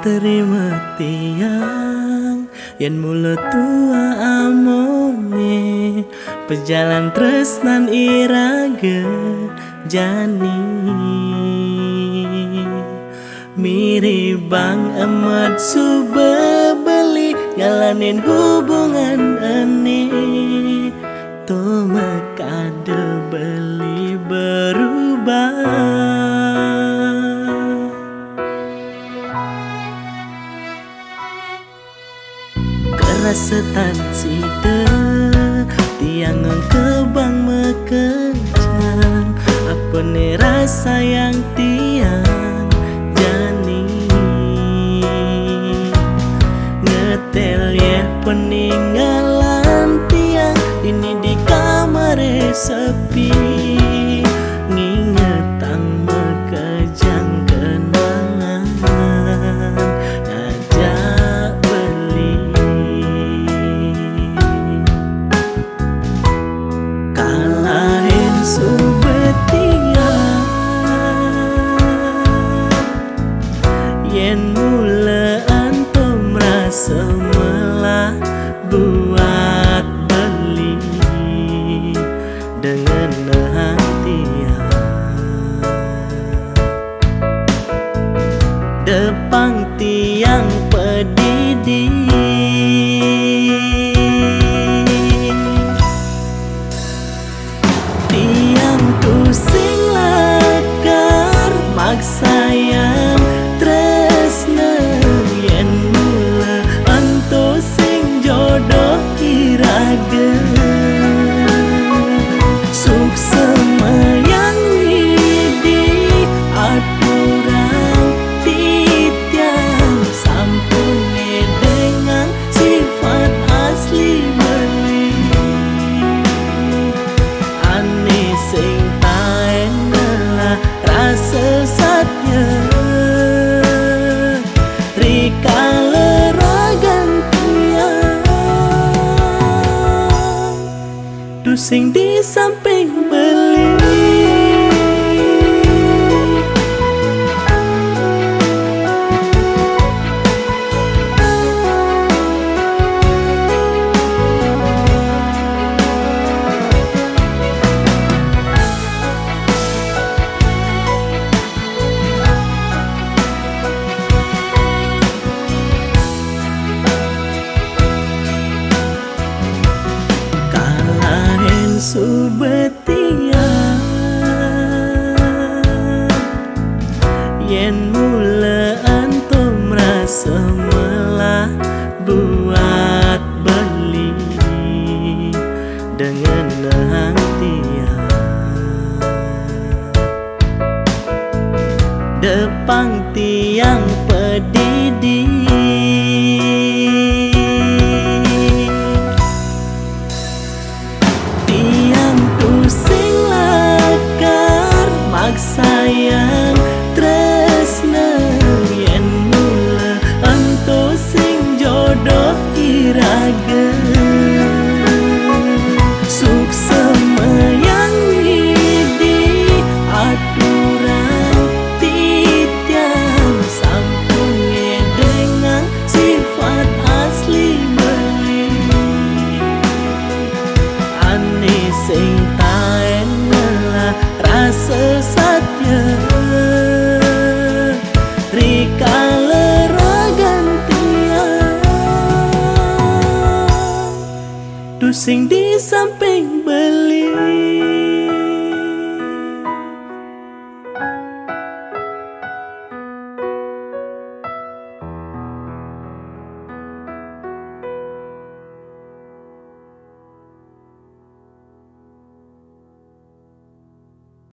terima tiang yen mula tua amone pejalan tresnan irage jani miribang amat sube beli ngalanin hubungan ini toma kade beli berubah kerasetan sida tiang kebang mekejang apa nih rasa yang tiang jani ngetel ya peninggalan tiang ini di kamar sepi ngingetang mekejang kenangan ngajak beli kalahin subetia yen mula antum rasa melah buat beli dengan hatian depang tiang pedidi tiang pusing lakar maksa yang tresna yen mula anto sing jodoh irage sukses yang di aturan titiang sampune dengan sifat asli beli ane sing taen lah rasa satya rika leragan tiang tu sing di samping beli kalahin subetia yen mula antum rasa melah buat beli dengan hatian depang tiang pedidi tiang pusing lakar maksa yang tresna yen mula anto sing jodoh irage sukses yang di aturan titiang sampune dengan sifat asli beli ane sing taen lah rasa satya rika leragan tiang tu sing di samping